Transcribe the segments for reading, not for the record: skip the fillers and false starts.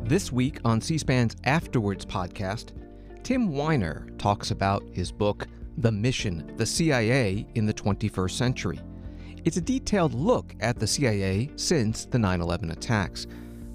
This week on C-SPAN's Afterwards podcast, Tim Weiner talks about his book, The Mission, the CIA in the 21st Century. It's a detailed look at the CIA since the 9/11 attacks,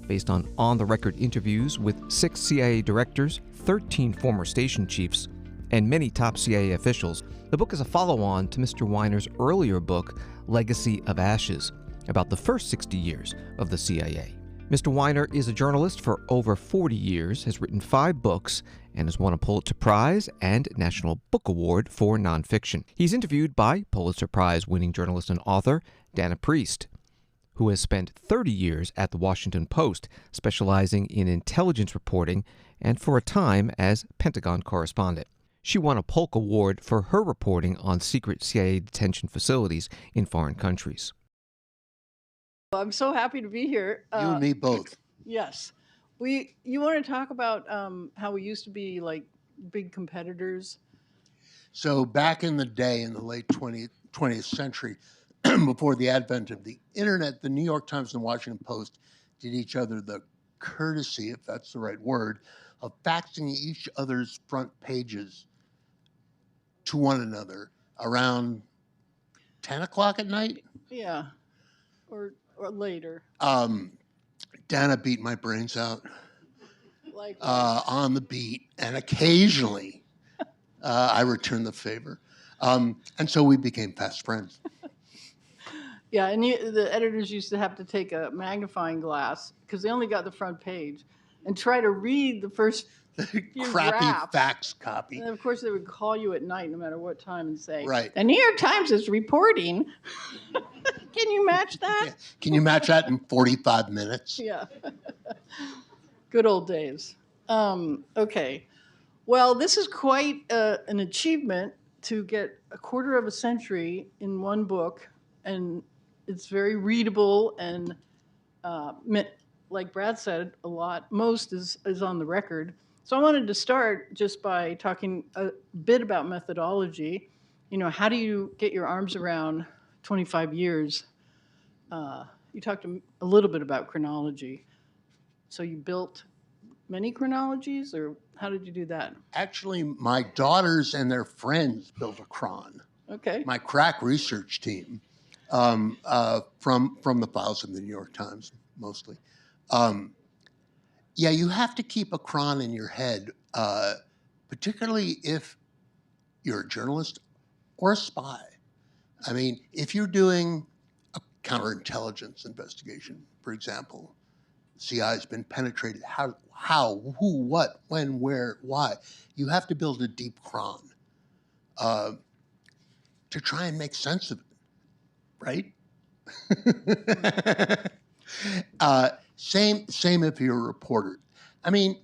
based on on-the-record interviews with 6 CIA directors, 13 former station chiefs, and many top CIA officials. The book is a follow-on to Mr. Weiner's earlier book, Legacy of Ashes, about the first 60 years of the CIA. Mr. Weiner is a journalist for over 40 years, has written 5 books, and has won a Pulitzer Prize and National Book Award for nonfiction. He's interviewed by Pulitzer Prize-winning journalist and author Dana Priest, who has spent 30 years at the Washington Post, specializing in intelligence reporting and for a time as Pentagon correspondent. She won a Polk Award for her reporting on secret CIA detention facilities in foreign countries. I'm so happy to be here. You and me both. Yes. You want to talk about how we used to be like big competitors? So back in the day, in the late 20th century, before the advent of the internet, the New York Times and the Washington Post did each other the courtesy, if that's the right word, of faxing each other's front pages to one another around 10 o'clock at night. Yeah. Or later. Dana beat my brains out Like on the beat, and occasionally I returned the favor. And so we became fast friends. Yeah, and the editors used to have to take a magnifying glass, because they only got the front page, and try to read the first few Crappy drafts. fax copy. And of course, they would call you at night, no matter what time, and say, Right. "The New York Times is reporting." Can you match that? Yeah. Can you match that in 45 minutes? Yeah. Good old days. Okay. Well, this is quite an achievement to get a quarter of a century in one book, and it's very readable, and like Brad said, most is on the record. So I wanted to start just by talking a bit about methodology. You know, how do you get your arms around 25 years? You talked a little bit about chronology. So you built many chronologies, or how did you do that? Actually, my daughters and their friends built a chron. Okay. My crack research team from the files of the New York Times, mostly. Yeah, you have to keep a chron in your head, particularly if you're a journalist or a spy. I mean, if you're doing a counterintelligence investigation, for example, CIA has been penetrated, how, who, what, when, where, why, you have to build a deep chron to try and make sense of it, right? Same if you're a reporter. I mean,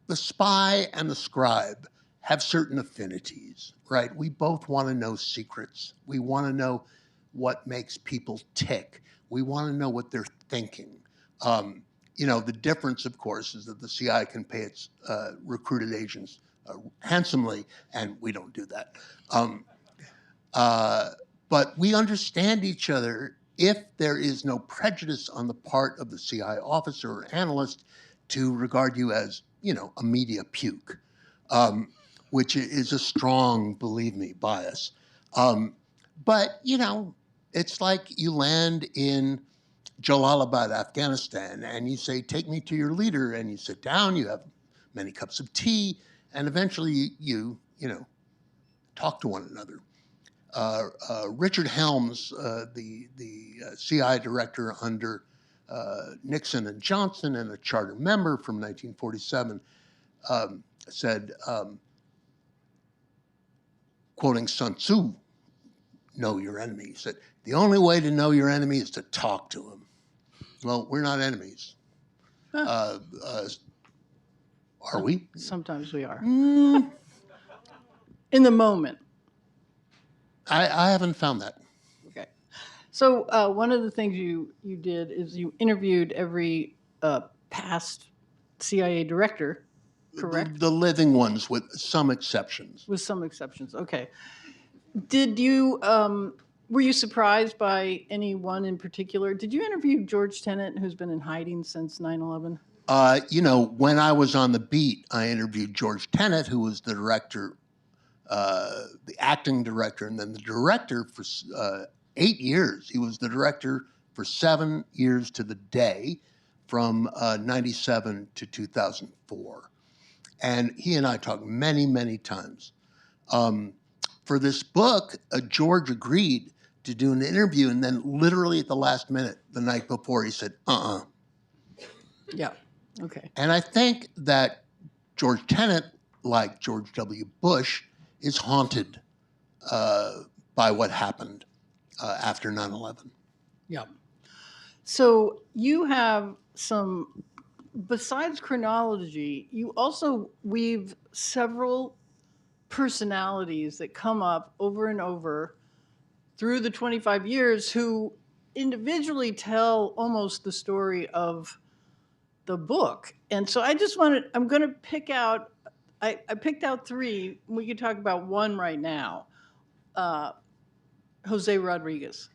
the spy and the scribe have certain affinities, right? We both want to know secrets. We want to know what makes people tick. We want to know what they're thinking. You know, the difference, of course, is that the CIA can pay its recruited agents handsomely, and we don't do that. But we understand each other if there is no prejudice on the part of the CIA officer or analyst to regard you as, you know, a media puke, which is a strong, believe me, bias. But, you know, it's like you land in Jalalabad, Afghanistan, and you say, "Take me to your leader," and you sit down, you have many cups of tea, and eventually you know, talk to one another. Richard Helms, the CIA director under Nixon and Johnson and a charter member from 1947, said, quoting Sun Tzu, "Know your enemy." He said, "The only way to know your enemy is to talk to him." Well, we're not enemies. Huh. Are we? Sometimes we are. In the moment. I haven't found that. Okay. So one of the things you did is you interviewed every past CIA director, correct? The living ones, with some exceptions. With some exceptions. Okay. Did you were you surprised by anyone in particular? Did you interview George Tenet, who's been in hiding since 9/11? When I was on the beat, I interviewed George Tenet, who was the director, the acting director, and then the director for 8 years. He was the director for 7 years to the day, from 97 to 2004. And he and I talked many, many times. For this book, George agreed to do an interview, and then literally at the last minute, the night before, he said, Yeah. Okay. And I think that George Tenet, like George W. Bush, is haunted by what happened after 9/11. Yeah. So you have some, besides chronology, you also weave several personalities that come up over and over through the 25 years who individually tell almost the story of the book. And so I'm going to pick out, I picked out three. We could talk about one right now. Jose Rodriguez.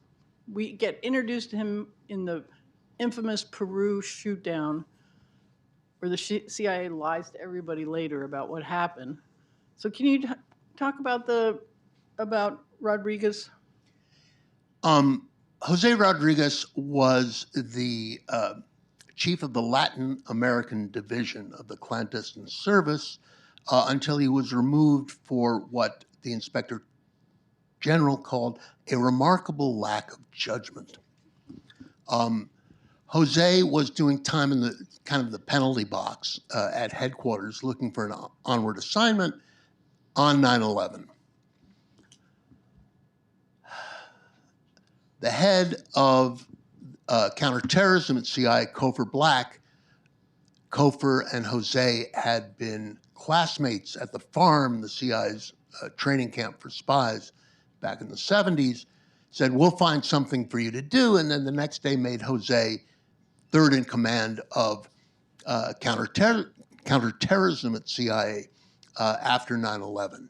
We get introduced to him in the infamous Peru shootdown, where the CIA lies to everybody later about what happened. So can you talk about Rodriguez? Jose Rodriguez was the chief of the Latin American division of the clandestine service until he was removed for what the inspector general called a remarkable lack of judgment. Jose was doing time in the kind of the penalty box at headquarters, looking for an onward assignment on 9/11. The head of counterterrorism at CIA, Cofer Black, Cofer and Jose had been classmates at the farm, the CIA's training camp for spies back in the 70s, said, we'll find something for you to do, and then the next day made Jose third in command of counterterrorism at CIA after 9/11.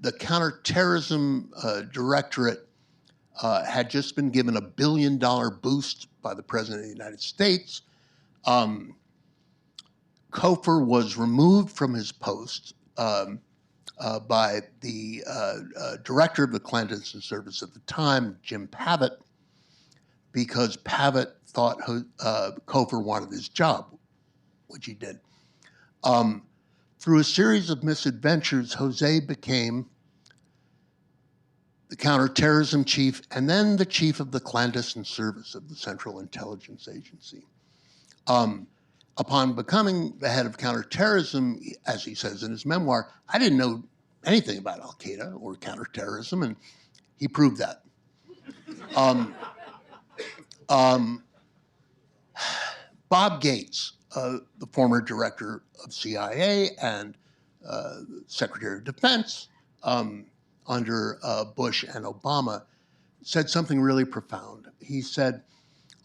The counterterrorism directorate had just been given $1 billion boost by the President of the United States. Cofer was removed from his post by the director of the clandestine service at the time, Jim Pavitt, because Pavitt thought Cofer wanted his job, which he did. Through a series of misadventures, Jose became the counterterrorism chief and then the chief of the clandestine service of the Central Intelligence Agency. Upon becoming the head of counterterrorism, as he says in his memoir, I didn't know anything about Al-Qaeda or counterterrorism, and he proved that. Bob Gates, the former director of CIA and Secretary of Defense under Bush and Obama, said something really profound. He said,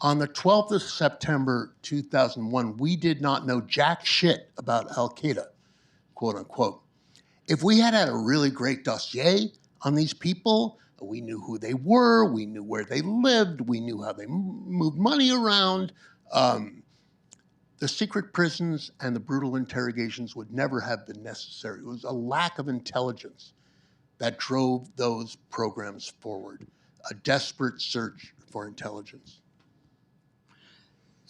on the 12th of September 2001, we did not know jack shit about Al-Qaeda, quote unquote. If we had had a really great dossier on these people, we knew who they were, we knew where they lived, we knew how they moved money around, the secret prisons and the brutal interrogations would never have been necessary. It was a lack of intelligence that drove those programs forward, a desperate search for intelligence.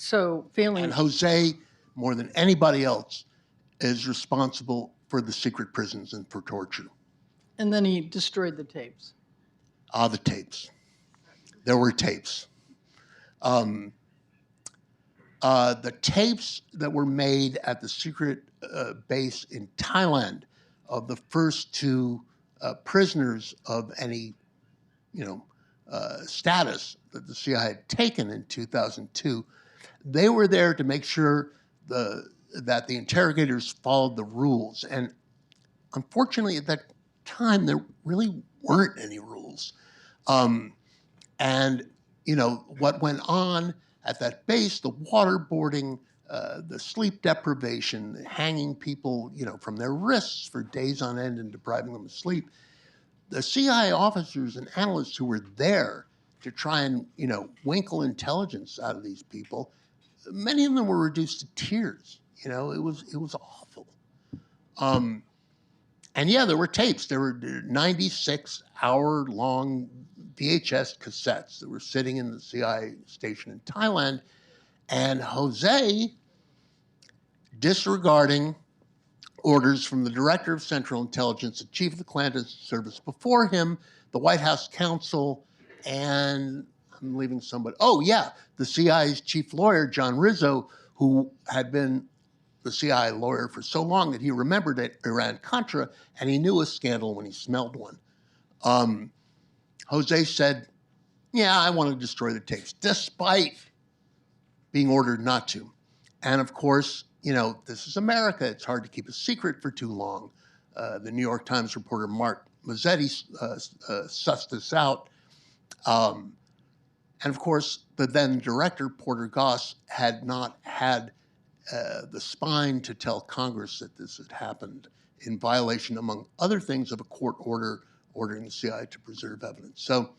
So And Jose, more than anybody else, is responsible for the secret prisons and for torture. And then he destroyed the tapes. The tapes. There were tapes. The tapes that were made at the secret base in Thailand of the first two prisoners of any, status that the CIA had taken in 2002, they were there to make sure that the interrogators followed the rules. And unfortunately, at that time, there really weren't any rules. What went on at that base, the waterboarding, the sleep deprivation, the hanging people, from their wrists for days on end and depriving them of sleep. The CIA officers and analysts who were there to try and, winkle intelligence out of these people many of them were reduced to tears. You know, it was awful. And yeah, there were tapes. There were 96-hour-long VHS cassettes that were sitting in the CIA station in Thailand. And Jose, disregarding orders from the director of Central Intelligence, the chief of the clandestine service before him, the White House counsel, and I'm leaving somebody. Oh, yeah, the CIA's chief lawyer, John Rizzo, who had been the CIA lawyer for so long that he remembered Iran-Contra, and he knew a scandal when he smelled one. Jose said, yeah, I want to destroy the tapes, despite being ordered not to. And of course, you know, this is America. It's hard to keep a secret for too long. The New York Times reporter Mark Mazzetti sussed this out. And of course, the then director, Porter Goss, had not had the spine to tell Congress that this had happened in violation, among other things, of a court order ordering the CIA to preserve evidence. So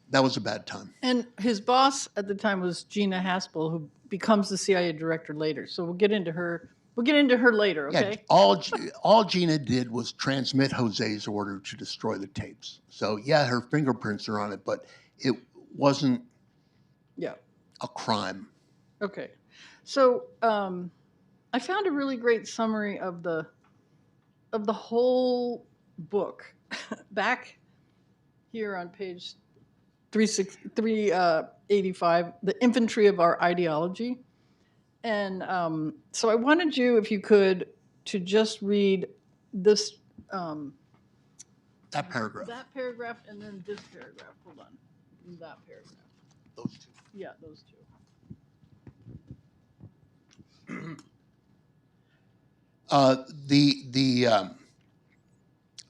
that was a bad time. And his boss at the time was Gina Haspel, who becomes the CIA director later. So we'll get into her. We'll get into her later, okay? Yeah, all Gina did was transmit Jose's order to destroy the tapes. So yeah, her fingerprints are on it, but it wasn't a crime. Okay. So I found a really great summary of the whole book back here on page 385, The Infantry of Our Ideology. And so I wanted you, if you could, to just read this. That paragraph. That paragraph and then this paragraph. Hold on. That paragraph. Those two. Yeah, those two. The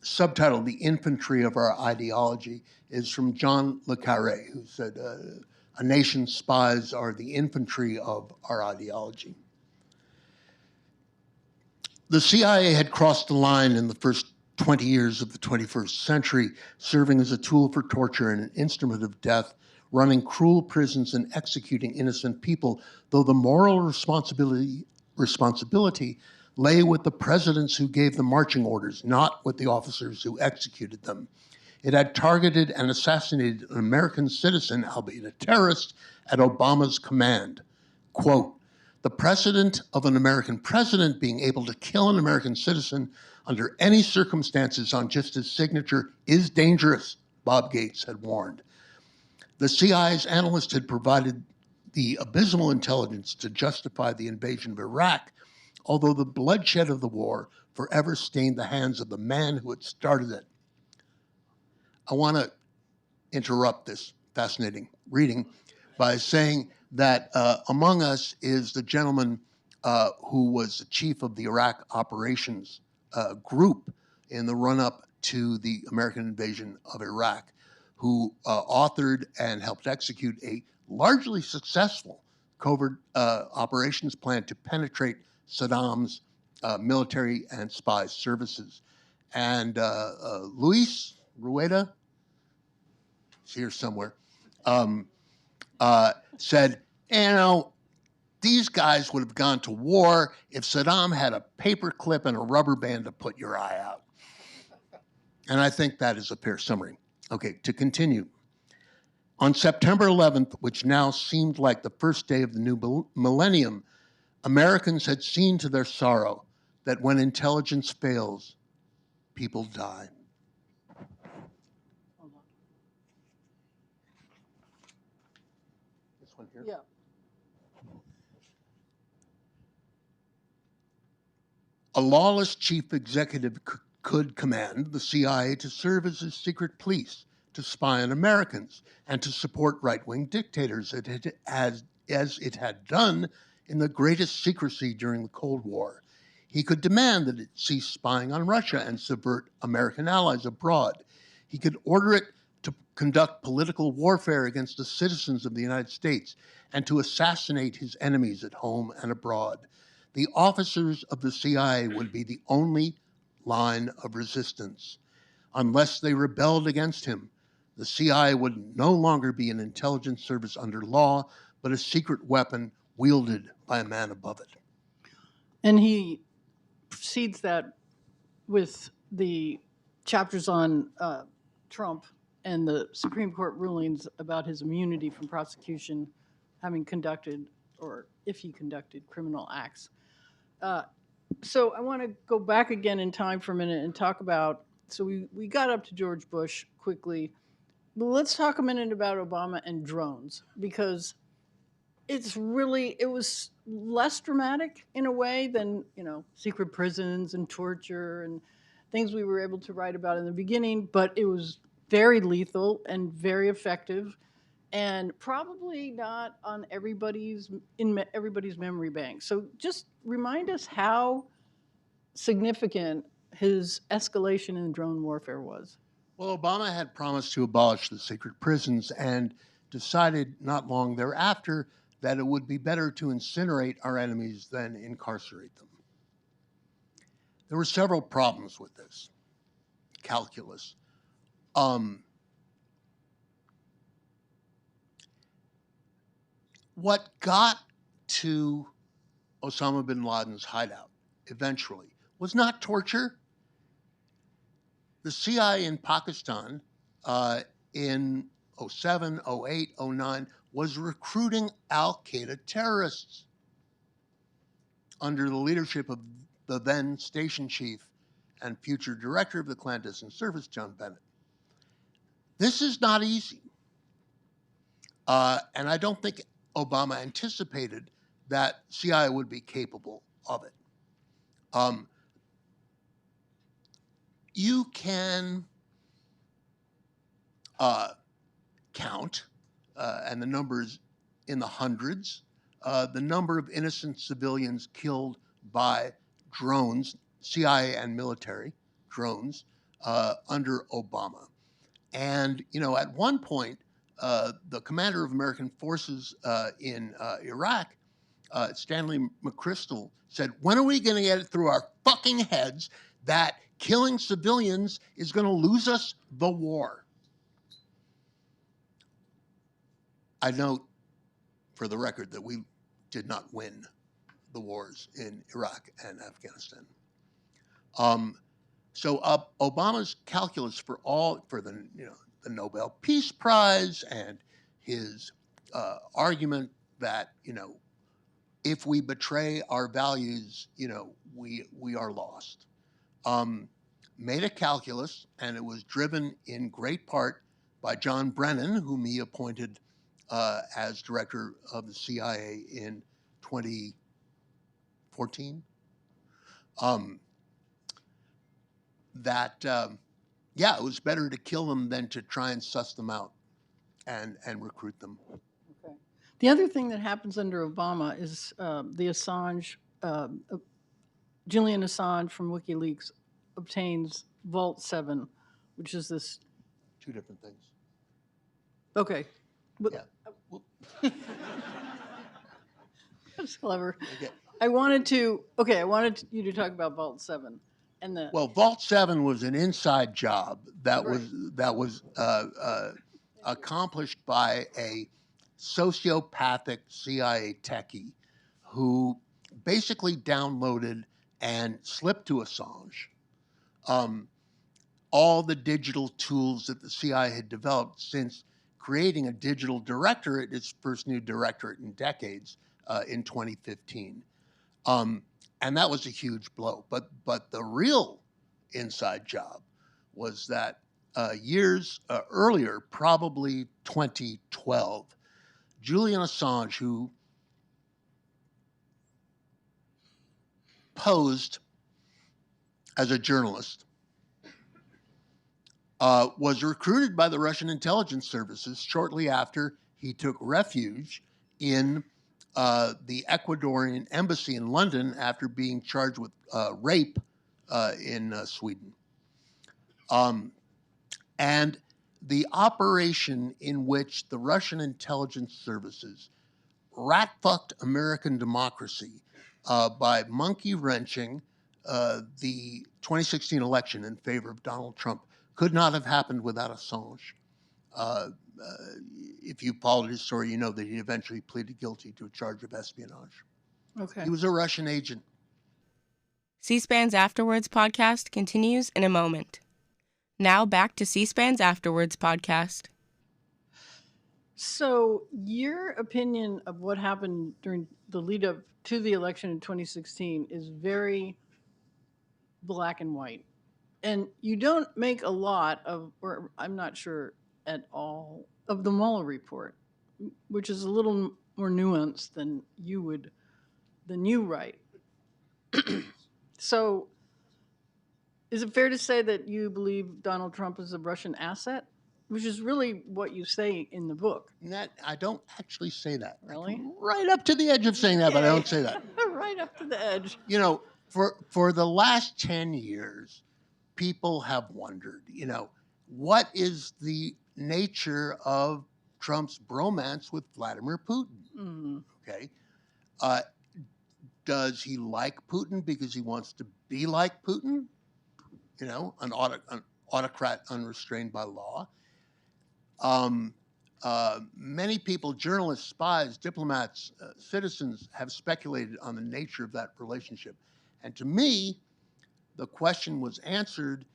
subtitle, The Infantry of Our Ideology, is from John Le Carré, who said, a nation's spies are the infantry of our ideology. The CIA had crossed the line in the first 20 years of the 21st century, serving as a tool for torture and an instrument of death, running cruel prisons and executing innocent people, though the moral responsibility lay with the presidents who gave the marching orders, not with the officers who executed them. It had targeted and assassinated an American citizen, albeit a terrorist, at Obama's command. Quote, the precedent of an American president being able to kill an American citizen under any circumstances on just his signature is dangerous, Bob Gates had warned. The CIA's analyst had provided the abysmal intelligence to justify the invasion of Iraq, although the bloodshed of the war forever stained the hands of the man who had started it. I want to interrupt this fascinating reading by saying that among us is the gentleman who was the chief of the Iraq operations group in the run-up to the American invasion of Iraq, who authored and helped execute a largely successful covert operations plan to penetrate Saddam's military and spy services. And Luis Rueda, he's here somewhere, said, you know, these guys would have gone to war if Saddam had a paper clip and a rubber band to put your eye out. And I think that is a fair summary. Okay, to continue. On September 11th, which now seemed like the first day of the new millennium, Americans had seen to their sorrow that when intelligence fails, people die. This one here? Yeah. A lawless chief executive could command the CIA to serve as his secret police, to spy on Americans, and to support right-wing dictators as it had done in the greatest secrecy during the Cold War. He could demand that it cease spying on Russia and subvert American allies abroad. He could order it to conduct political warfare against the citizens of the United States and to assassinate his enemies at home and abroad. The officers of the CIA would be the only line of resistance. Unless they rebelled against him, the CIA would no longer be an intelligence service under law, but a secret weapon wielded by a man above it. And he precedes that with the chapters on Trump and the Supreme Court rulings about his immunity from prosecution, having conducted, or if he conducted, criminal acts. So I want to go back again in time for a minute and talk about, so we got up to George Bush quickly, but let's talk a minute about Obama and drones, because it was less dramatic in a way than, secret prisons and torture and things we were able to write about in the beginning, but it was very lethal and very effective, and probably not in everybody's memory bank. So just remind us how significant his escalation in drone warfare was. Well, Obama had promised to abolish the secret prisons and decided not long thereafter that it would be better to incinerate our enemies than incarcerate them. There were several problems with this calculus. What got to Osama bin Laden's hideout eventually was not torture. The CIA in Pakistan in 07, 08, 09 was recruiting al-Qaeda terrorists under the leadership of the then station chief and future director of the clandestine service, John Bennett. This is not easy. And I don't think Obama anticipated that CIA would be capable of it. You can count, and the numbers in the hundreds, the number of innocent civilians killed by drones, CIA and military drones, under Obama. And, at one point, the commander of American forces in Iraq, Stanley McChrystal, said, "When are we going to get it through our fucking heads that killing civilians is going to lose us the war?" I note, for the record, that we did not win the wars in Iraq and Afghanistan. So Obama's calculus for the Nobel Peace Prize and his argument that if we betray our values, we are lost. Made a calculus, and it was driven in great part by John Brennan, whom he appointed as director of the CIA in 2014. It was better to kill them than to try and suss them out and recruit them. Okay. The other thing that happens under Obama is the Assange, Julian Assange from WikiLeaks obtains Vault 7, which is this. Two different things. Okay. Yeah. That's clever. Okay. I wanted you to talk about Vault 7. Well, Vault 7 was an inside job that was accomplished by a sociopathic CIA techie who basically downloaded and slipped to Assange all the digital tools that the CIA had developed since creating a digital directorate, its first new directorate in decades, in 2015. And that was a huge blow. But the real inside job was that years earlier, probably 2012, Julian Assange, who posed as a journalist, was recruited by the Russian intelligence services shortly after he took refuge in the Ecuadorian embassy in London after being charged with rape in Sweden. And the operation in which the Russian intelligence services rat-fucked American democracy by monkey-wrenching the 2016 election in favor of Donald Trump could not have happened without Assange. if you followed his story, you know that he eventually pleaded guilty to a charge of espionage. Okay. He was a Russian agent. C-SPAN's Afterwards podcast continues in a moment. Now back to C-SPAN's Afterwards podcast. So, your opinion of what happened during the lead up to the election in 2016 is very black and white. And you don't make a lot of, or I'm not sure at all, of the Mueller report, which is a little more nuanced than you write. So, is it fair to say that you believe Donald Trump is a Russian asset? Which is really what you say in the book. I don't actually say that. Really? Right up to the edge of saying that, but I don't say that. Right up to the edge. You know, for the last 10 years, people have wondered, what is the nature of Trump's bromance with Vladimir Putin? Mm. Okay. Does he like Putin because he wants to be like Putin? An autocrat unrestrained by law. Many people, journalists, spies, diplomats, citizens, have speculated on the nature of that relationship. And to me, the question was answered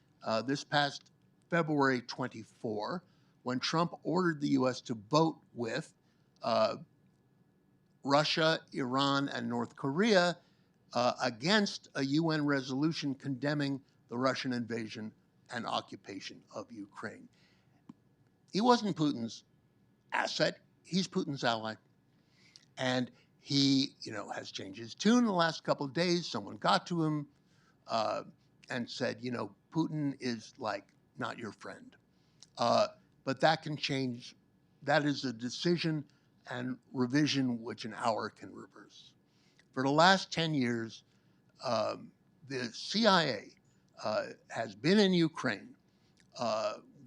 this past February 24, when Trump ordered the U.S. to vote with Russia, Iran, and North Korea against a UN resolution condemning the Russian invasion and occupation of Ukraine. He wasn't Putin's asset. He's Putin's ally. And he, has changed his tune in the last couple of days. Someone got to him and said, Putin is not your friend. But that can change. That is a decision and revision which an hour can reverse. For the last 10 years, the CIA has been in Ukraine,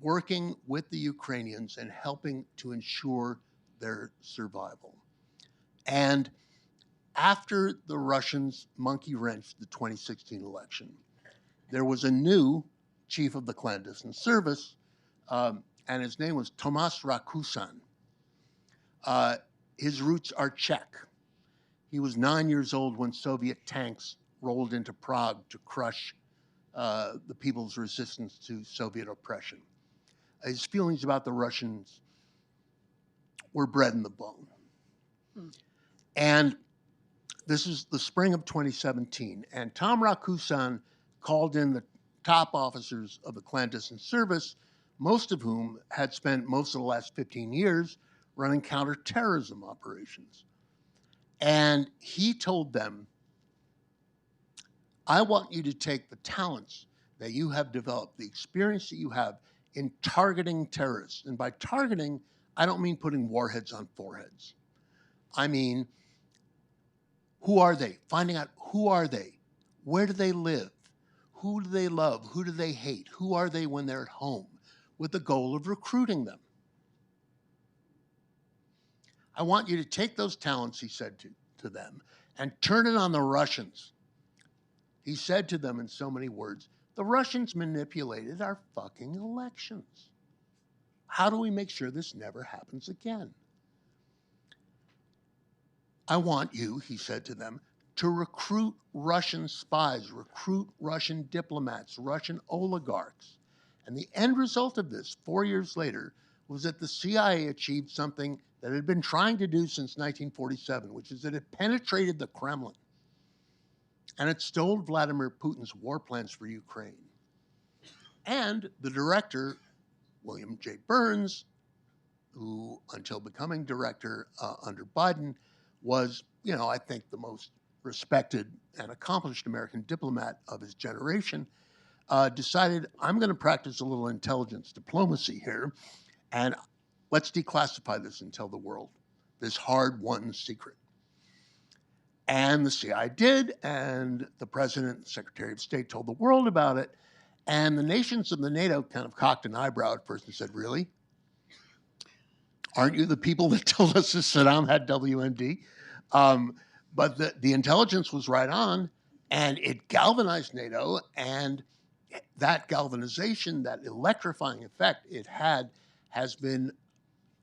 working with the Ukrainians and helping to ensure their survival. And after the Russians monkey-wrenched the 2016 election, there was a new chief of the clandestine service, and his name was Tomas Rakusan. His roots are Czech. He was 9 years old when Soviet tanks rolled into Prague to crush the people's resistance to Soviet oppression. His feelings about the Russians were bred in the bone. And this is the spring of 2017. And Tom Rakusan called in the top officers of the clandestine service, most of whom had spent most of the last 15 years running counterterrorism operations. And he told them, I want you to take the talents that you have developed, the experience that you have in targeting terrorists. And by targeting, I don't mean putting warheads on foreheads. I mean, who are they? Finding out who are they? Where do they live? Who do they love? Who do they hate? Who are they when they're at home? With the goal of recruiting them. I want you to take those talents, he said to them, and turn it on the Russians. He said to them in so many words, the Russians manipulated our fucking elections. How do we make sure this never happens again? I want you, he said to them, to recruit Russian spies, recruit Russian diplomats, Russian oligarchs. And the end result of this, 4 years later, was that the CIA achieved something that it had been trying to do since 1947, which is that it penetrated the Kremlin. And it stole Vladimir Putin's war plans for Ukraine. And the director, William J. Burns, who until becoming director under Biden was, I think the most respected and accomplished American diplomat of his generation, decided, I'm going to practice a little intelligence diplomacy here, and let's declassify this and tell the world this hard-won secret. And the CIA did, and the president and secretary of state told the world about it, and the nations of the NATO kind of cocked an eyebrow at first and said, really? Aren't you the people that told us that Saddam had WMD? But the intelligence was right on, and it galvanized NATO, and that galvanization, that electrifying effect it had, has been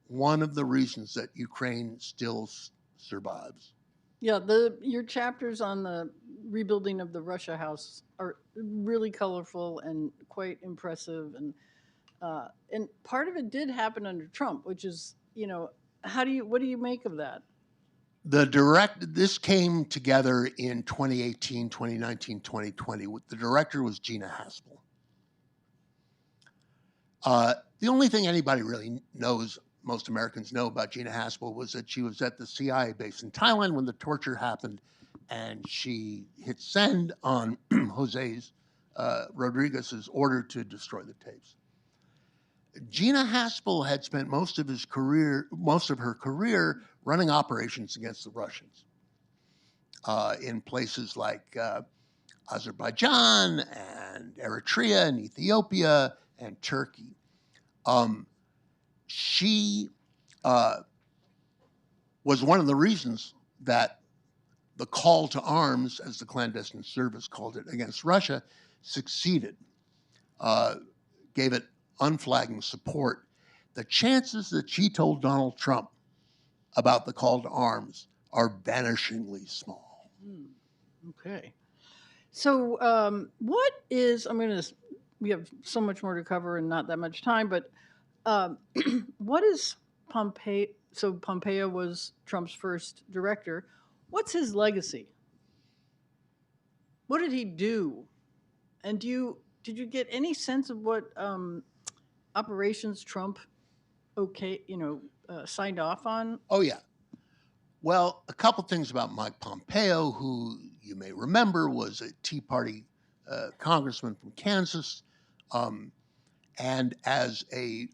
one of the reasons that Ukraine still survives. Yeah, your chapters on the rebuilding of the Russia House are really colorful and quite impressive, and part of it did happen under Trump, which is, what do you make of that? This came together in 2018, 2019, 2020. The director was Gina Haspel. The only thing anybody really knows, most Americans know about Gina Haspel, was that she was at the CIA base in Thailand when the torture happened, and she hit send on Jose's Rodriguez's order to destroy the tapes. Gina Haspel had spent most of her career running operations against the Russians in places like Azerbaijan and Eritrea and Ethiopia and Turkey. She was one of the reasons that the call to arms, as the clandestine service called it, against Russia succeeded, gave it unflagging support. The chances that she told Donald Trump about the call to arms are vanishingly small. Okay. So, we have so much more to cover and not that much time, but what is Pompeo? So, Pompeo was Trump's first director. What's his legacy? What did he do? And did you get any sense of what operations Trump signed off on? Oh, yeah. Well, a couple things about Mike Pompeo, who you may remember was a Tea Party congressman from Kansas, and as an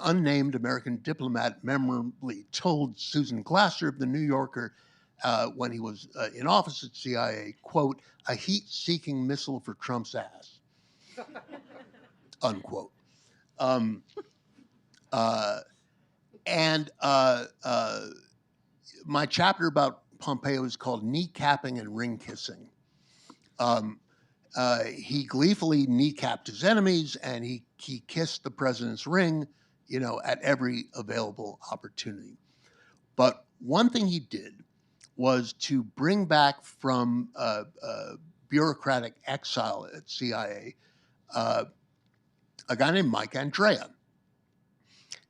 unnamed American diplomat memorably told Susan Glasser of The New Yorker when he was in office at CIA, quote, "a heat-seeking missile for Trump's ass," unquote. My chapter about Pompeo is called Kneecapping and Ring Kissing. He gleefully kneecapped his enemies, and he kissed the president's ring, at every available opportunity. But one thing he did was to bring back from bureaucratic exile at CIA a guy named Mike Andrea.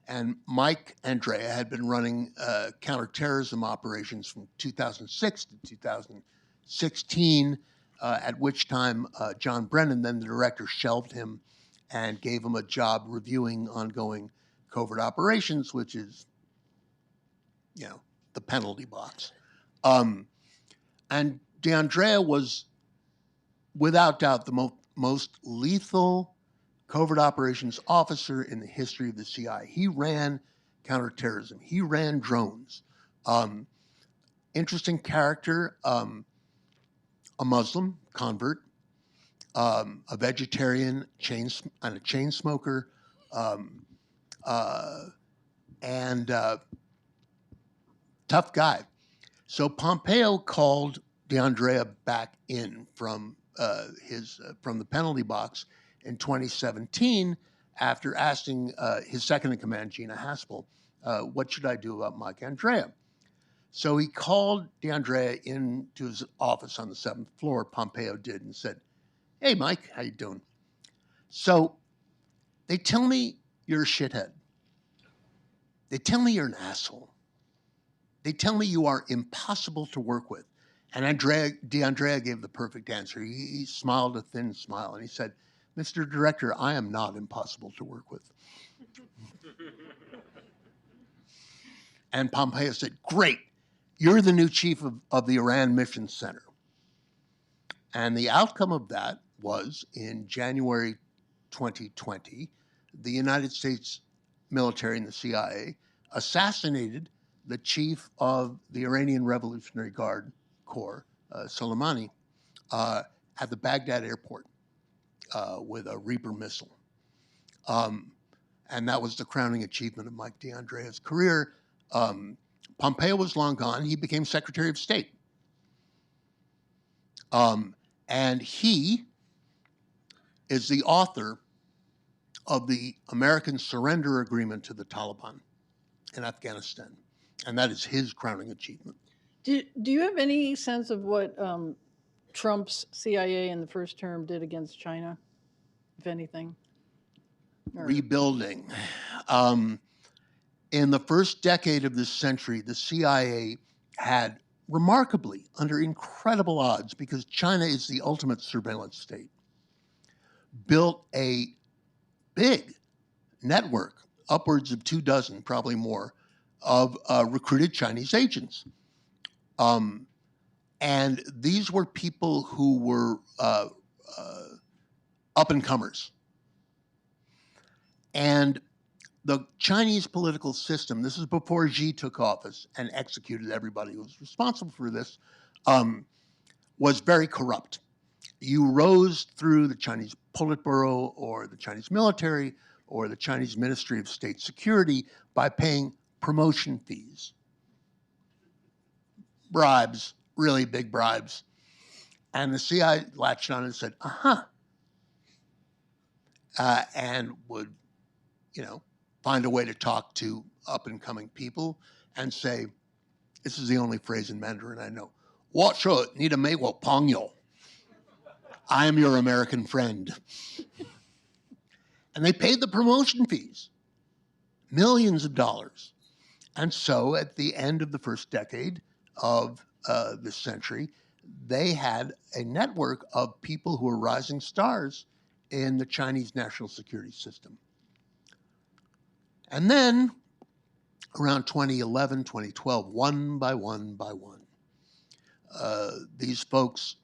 And Mike Andrea had been running counterterrorism operations from 2006 to 2016, at which time John Brennan, then the director, shelved him and gave him a job reviewing ongoing covert operations, which is, the penalty box. And DeAndrea was, without doubt, the most lethal covert operations officer in the history of the CIA. He ran counterterrorism. He ran drones. Interesting character, a Muslim convert, a vegetarian, and a chain smoker, and tough guy. So Pompeo called DeAndrea back in from the penalty box in 2017 after asking his second in command, Gina Haspel, what should I do about Mike Andrea? So he called DeAndrea into his office on the 7th floor, Pompeo did, and said, "Hey, Mike, how you doing? So they tell me you're a shithead. They tell me you're an asshole. They tell me you are impossible to work with." And DeAndrea gave the perfect answer. He smiled a thin smile, and he said, "Mr. Director, I am not impossible to work with." And Pompeo said, "Great, you're the new chief of the Iran Mission Center." And the outcome of that was, in January 2020, the United States military and the CIA assassinated the chief of the Iranian Revolutionary Guard Corps, Soleimani, at the Baghdad airport with a Reaper missile. And that was the crowning achievement of Mike DeAndrea's career. Pompeo was long gone. He became Secretary of State. And he is the author of the American surrender agreement to the Taliban. in Afghanistan. And that is his crowning achievement. Do you have any sense of what Trump's CIA in the first term did against China, if anything? Rebuilding. In the first decade of this century, the CIA had remarkably, under incredible odds, because China is the ultimate surveillance state, built a big network, upwards of 24, probably more, of recruited Chinese agents. And these were people who were up-and-comers. And the Chinese political system, this is before Xi took office and executed everybody who was responsible for this, was very corrupt. You rose through the Chinese Politburo or the Chinese military or the Chinese Ministry of State Security by paying promotion fees. Bribes, really big bribes. And the CIA latched on and said, and would, find a way to talk to up-and-coming people and say, this is the only phrase in Mandarin I know, 我是你的美国朋友. I am your American friend. And they paid the promotion fees, millions of dollars. And so at the end of the first decade of this century, they had a network of people who were rising stars in the Chinese national security system. And then around 2011, 2012, one by one, these folks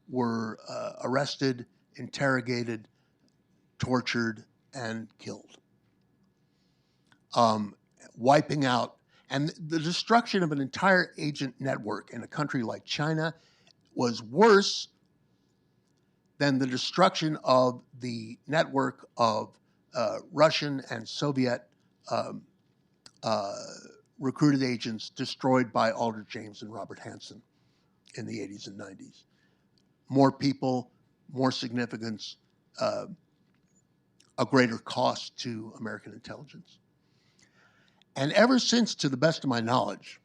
were arrested, interrogated, tortured, and killed. Wiping out, and the destruction of an entire agent network in a country like China was worse than the destruction of the network of Russian and Soviet recruited agents destroyed by Aldrich James and Robert Hansen in the 80s and 90s. More people, more significance, a greater cost to American intelligence. And ever since, to the best of my knowledge,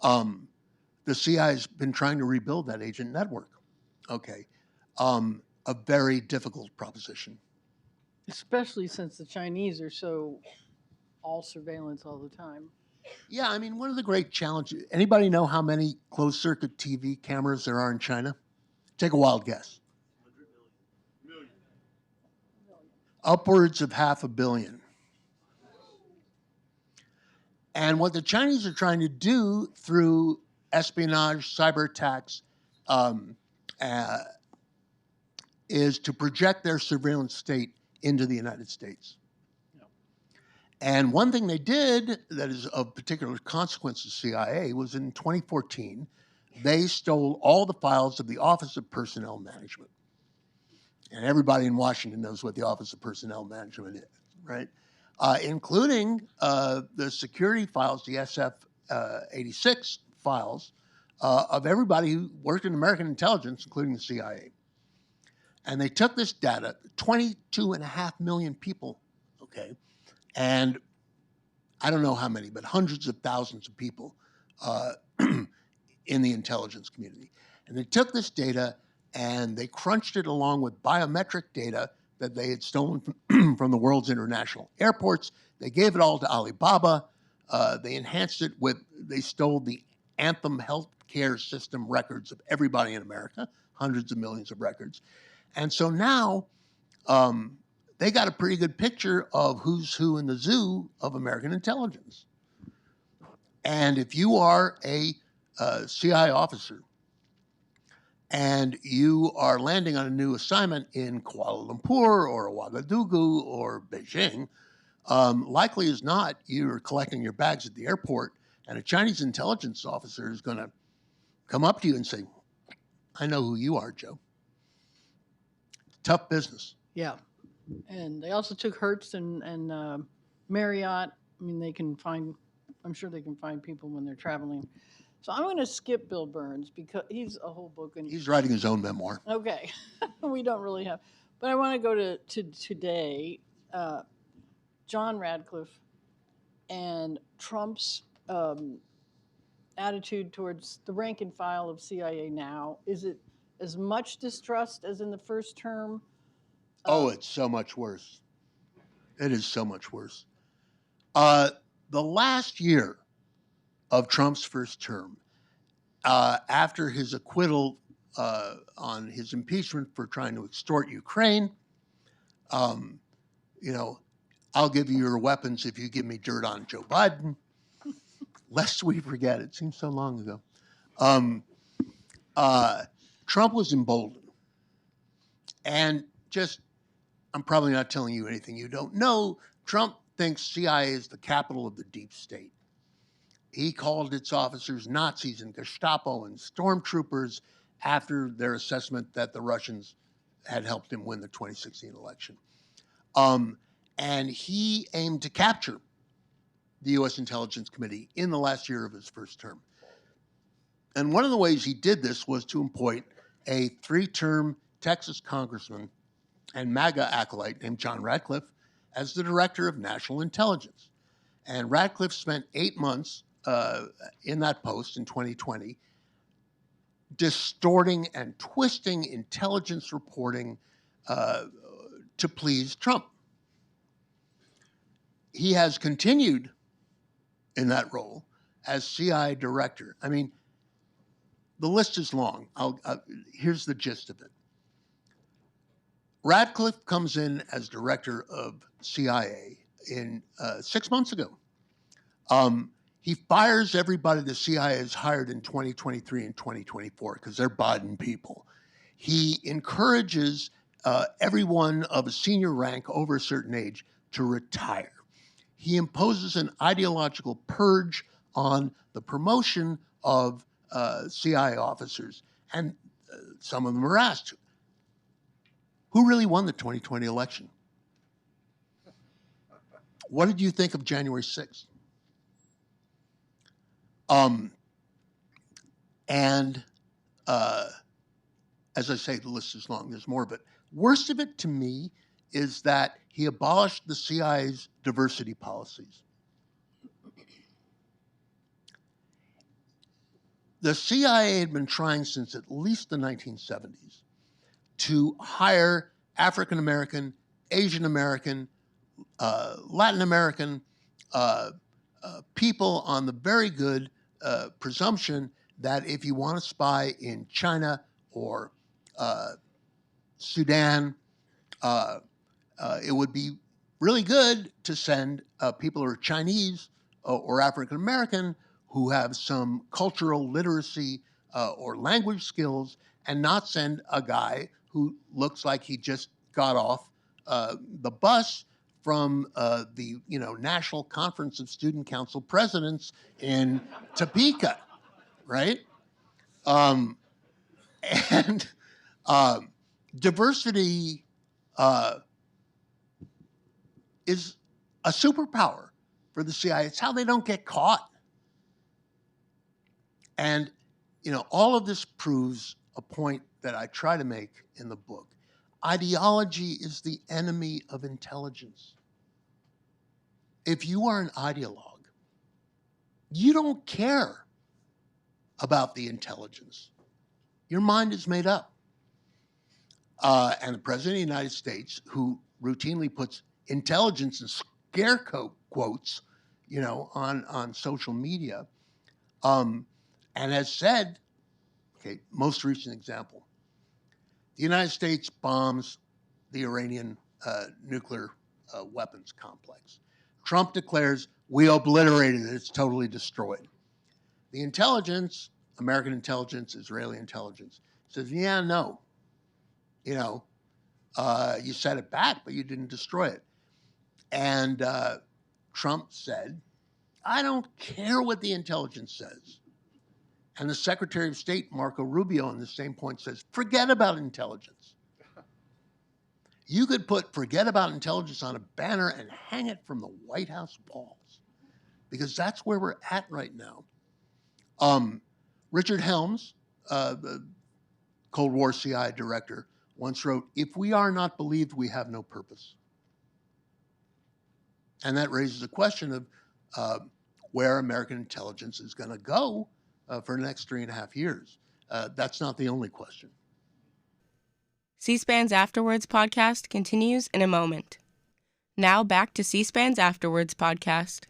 the CIA has been trying to rebuild that agent network. Okay. A very difficult proposition. Especially since the Chinese are so all surveillance all the time. Yeah, I mean, one of the great challenges, anybody know how many closed circuit TV cameras there are in China? Take a wild guess. 100 million. Upwards of 500 million. And what the Chinese are trying to do through espionage, cyber attacks, is to project their surveillance state into the United States. Yeah. And one thing they did that is of particular consequence to CIA was in 2014, they stole all the files of the Office of Personnel Management. And everybody in Washington knows what the Office of Personnel Management is, right? Including the security files, the SF-86 files of everybody who worked in American intelligence, including the CIA. And they took this data, 22.5 million people, okay, and I don't know how many, but hundreds of thousands of people in the intelligence community. And they took this data and they crunched it along with biometric data that they had stolen from the world's international airports. They gave it all to Alibaba. They enhanced it they stole the Anthem healthcare system records of everybody in America, hundreds of millions of records. And so now they got a pretty good picture of who's who in the zoo of American intelligence. And if you are a CIA officer and you are landing on a new assignment in Kuala Lumpur or Ouagadougou or Beijing, likely as not, you're collecting your bags at the airport and a Chinese intelligence officer is going to come up to you and say, I know who you are, Joe. Tough business. Yeah. And they also took Hertz and Marriott. I mean, I'm sure they can find people when they're traveling. So I'm going to skip Bill Burns because he's a whole book. He's writing his own memoir. Okay. We don't really have. But I want to go to today. John Radcliffe and Trump's attitude towards the rank and file of CIA now? Is it as much distrust as in the first term? Oh, it's so much worse. It is so much worse. The last year of Trump's first term, after his acquittal on his impeachment for trying to extort Ukraine, you know, I'll give you your weapons if you give me dirt on Joe Biden. Lest we forget, it seems so long ago. Trump was emboldened. And just, I'm probably not telling you anything you don't know. Trump thinks CIA is the capital of the deep state. He called its officers Nazis and Gestapo and stormtroopers after their assessment that the Russians had helped him win the 2016 election. And he aimed to capture the U.S. Intelligence Committee in the last year of his first term. And one of the ways he did this was to appoint a 3-term Texas congressman and MAGA acolyte named John Ratcliffe as the director of national intelligence. And Ratcliffe spent 8 months in that post in 2020, distorting and twisting intelligence reporting to please Trump. He has continued in that role as CIA director. I mean, the list is long. Here's the gist of it. Ratcliffe comes in as director of CIA in 6 months ago. He fires everybody the CIA has hired in 2023 and 2024 because they're Biden people. He encourages everyone of a senior rank over a certain age to retire. He imposes an ideological purge on the promotion of CIA officers. And some of them are asked, who really won the 2020 election? What did you think of January 6th? As I say, the list is long. There's more of it. Worst of it to me is that he abolished the CIA's diversity policies. The CIA had been trying since at least the 1970s to hire African American, Asian American, Latin American people on the very good presumption that if you want to spy in China or Sudan, it would be really good to send people who are Chinese or African American who have some cultural literacy or language skills, and not send a guy who looks like he just got off the bus from the National Conference of Student Council Presidents in Topeka, right? And diversity is a superpower for the CIA. It's how they don't get caught. And, all of this proves a point that I try to make in the book. Ideology is the enemy of intelligence. If you are an ideologue, you don't care about the intelligence. Your mind is made up. And the President of the United States, who routinely puts intelligence in scare quotes, on social media, and has said, most recent example, the United States bombs the Iranian nuclear weapons complex. Trump declares, we obliterated it, it's totally destroyed. The intelligence, American intelligence, Israeli intelligence, says, yeah, no. You set it back, but you didn't destroy it. And Trump said, I don't care what the intelligence says. And the Secretary of State, Marco Rubio, on the same point says, forget about intelligence. You could put forget about intelligence on a banner and hang it from the White House walls, because that's where we're at right now. Richard Helms, the Cold War CIA director, once wrote, if we are not believed, we have no purpose. And that raises a question of where American intelligence is going to go for the next 3.5 years. That's not the only question. C-SPAN's Afterwards podcast continues in a moment. Now back to C-SPAN's Afterwards podcast.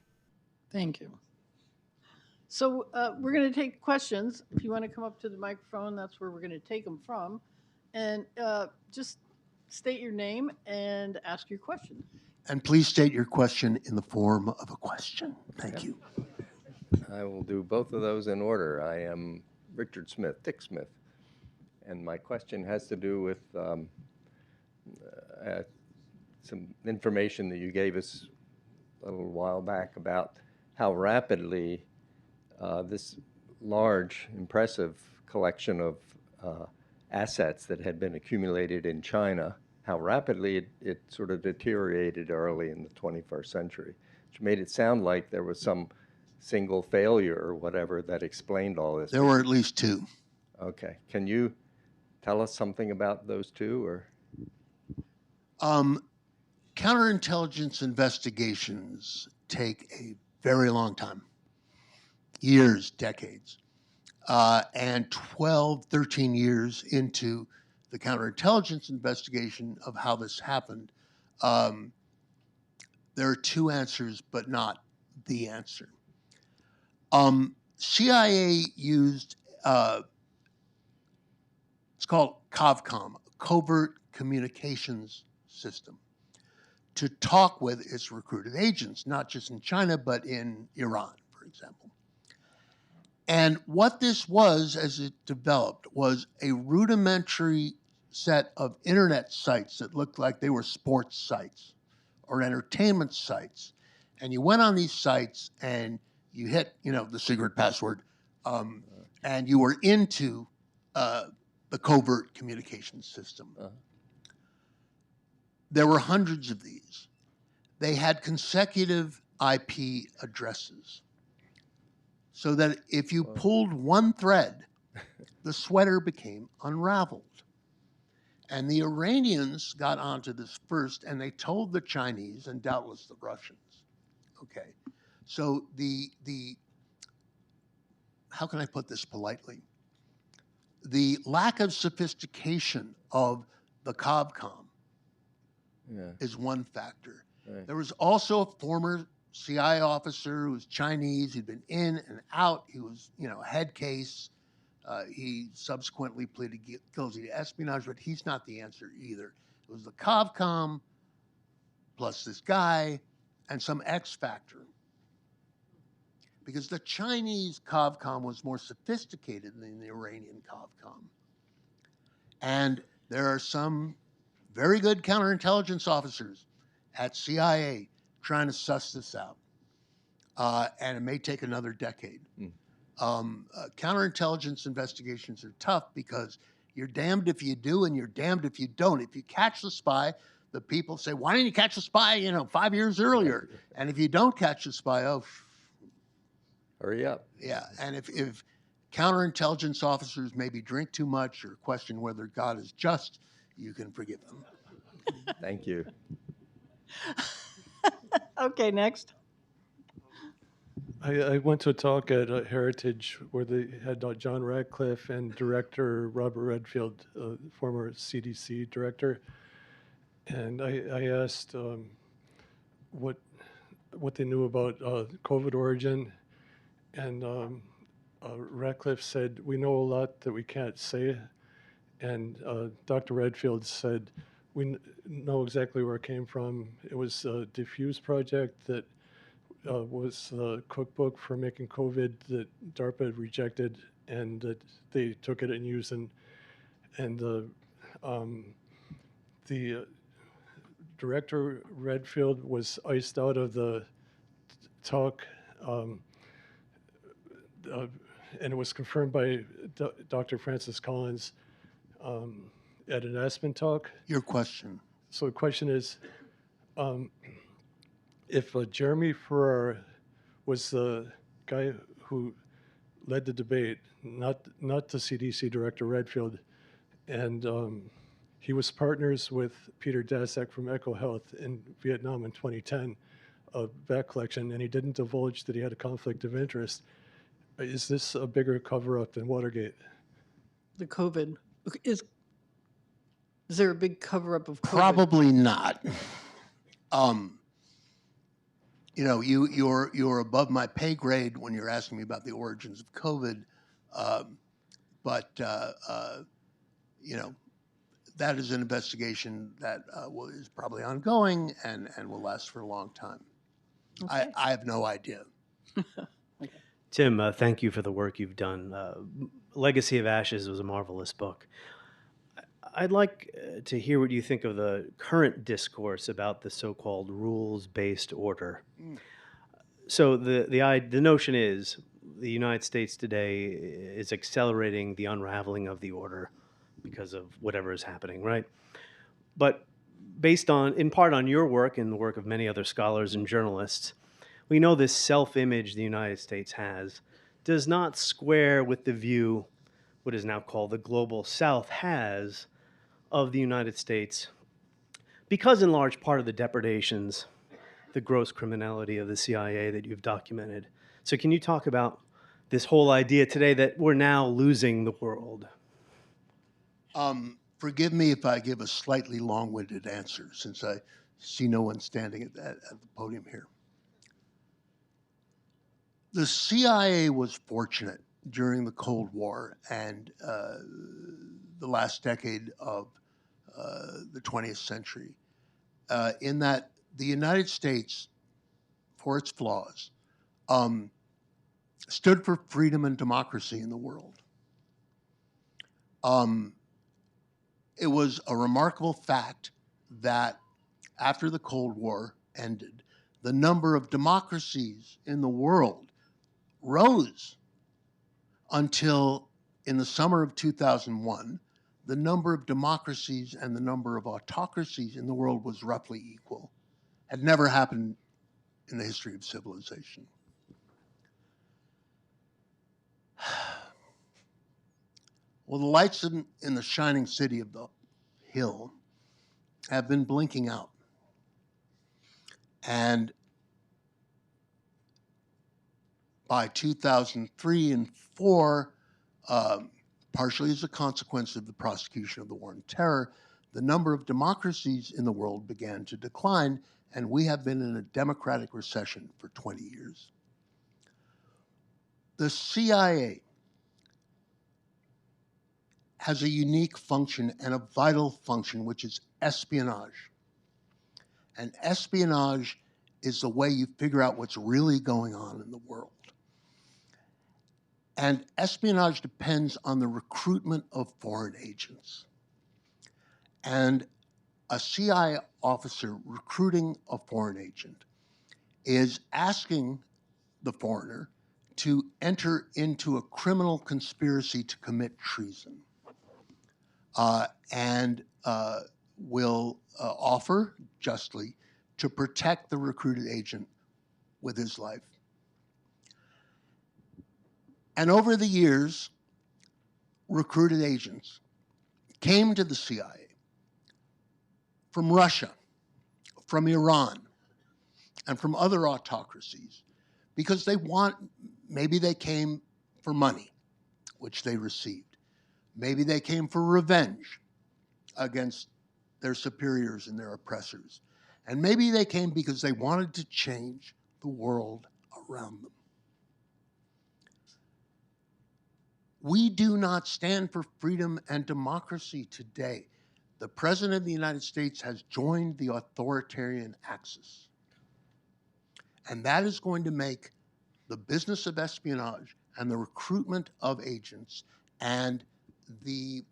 Thank you. So we're going to take questions. If you want to come up to the microphone, that's where we're going to take them from. And just state your name and ask your question. And please state your question in the form of a question. Thank you. I will do both of those in order. I am Richard Smith, Dick Smith, and my question has to do with some information that you gave us a little while back about how rapidly this large, impressive collection of assets that had been accumulated in China, how rapidly it sort of deteriorated early in the 21st century, which made it sound like there was some single failure or whatever that explained all this. There were at least two. Okay. Can you tell us something about those two? Or Counterintelligence investigations take a very long time, years, decades. And 12, 13 years into the counterintelligence investigation of how this happened, there are two answers, but not the answer. CIA used, it's called COVCOM, Covert Communications System, to talk with its recruited agents, not just in China, but in Iran, for example. And what this was, as it developed, was a rudimentary set of internet sites that looked like they were sports sites or entertainment sites. And you went on these sites and you hit, the secret password, and you were into the covert communications system. There were hundreds of these. They had consecutive IP addresses, so that if you pulled one thread, the sweater became unraveled. And the Iranians got onto this first, and they told the Chinese and doubtless the Russians. Okay, so the how can I put this politely? The lack of sophistication of the COVCOM is one factor. Right. There was also a former CIA officer who was Chinese. He'd been in and out. He was, a head case. He subsequently pleaded guilty to espionage, but he's not the answer either. It was the COVCOM plus this guy and some X factor. Because the Chinese COVCOM was more sophisticated than the Iranian COVCOM. And there are some very good counterintelligence officers at CIA trying to suss this out. And it may take another decade. Counterintelligence investigations are tough because you're damned if you do and you're damned if you don't. If you catch the spy, the people say, why didn't you catch the spy, 5 years earlier? And if you don't catch the spy, hurry up. Yeah, and if counterintelligence officers maybe drink too much or question whether God is just, you can forgive them. Thank you. Okay, next. I went to a talk at Heritage where they had John Radcliffe and director Robert Redfield, former CDC director, and I asked what they knew about COVID origin, and Radcliffe said, we know a lot that we can't say, and Dr. Redfield said, we know exactly where it came from. It was a diffuse project that was a cookbook for making COVID that DARPA had rejected, and that they took it and used, and the director Redfield was iced out of the talk, and it was confirmed by Dr. Francis Collins at an Aspen talk. Your question. So the question is, if Jeremy Farrar was the guy who led the debate, not the CDC director Redfield, and he was partners with Peter Daszak from EcoHealth in Vietnam in 2010, that collection, and he didn't divulge that he had a conflict of interest. Is this a bigger cover-up than Watergate? The COVID. Is there a big cover-up of COVID? Probably not. You know, you're above my pay grade when you're asking me about the origins of COVID, but you know, that is an investigation that is probably ongoing and will last for a long time. Okay. I have no idea. Tim, thank you for the work you've done. Legacy of Ashes was a marvelous book. I'd like to hear what you think of the current discourse about the so-called rules-based order. So the notion is the United States today is accelerating the unraveling of the order because of whatever is happening, right? But based in part on your work and the work of many other scholars and journalists, we know this self-image the United States has does not square with the view what is now called the Global South has of the United States, because in large part of the depredations, the gross criminality of the CIA that you've documented. So can you talk about this whole idea today that we're now losing the world? Forgive me if I give a slightly long-winded answer, since I see no one standing at the podium here. The CIA was fortunate during the Cold War and the last decade of the 20th century, in that the United States, for its flaws, stood for freedom and democracy in the world. It was a remarkable fact that after the Cold War ended, the number of democracies in the world rose until in the summer of 2001, the number of democracies and the number of autocracies in the world was roughly equal. Had never happened in the history of civilization. Well, the lights in the shining city of the hill have been blinking out. And by 2003 and 4, partially as a consequence of the prosecution of the war on terror, the number of democracies in the world began to decline, and we have been in a democratic recession for 20 years. The CIA has a unique function and a vital function, which is espionage. And espionage is the way you figure out what's really going on in the world. And espionage depends on the recruitment of foreign agents. And a CIA officer recruiting a foreign agent is asking the foreigner to enter into a criminal conspiracy to commit treason. And will offer, justly, to protect the recruited agent with his life. And over the years, recruited agents came to the CIA from Russia, from Iran, and from other autocracies because maybe they came for money, which they received. Maybe they came for revenge against their superiors and their oppressors. And maybe they came because they wanted to change the world around them. We do not stand for freedom and democracy today. The President of the United States has joined the authoritarian axis. And that is going to make the business of espionage and the recruitment of agents and the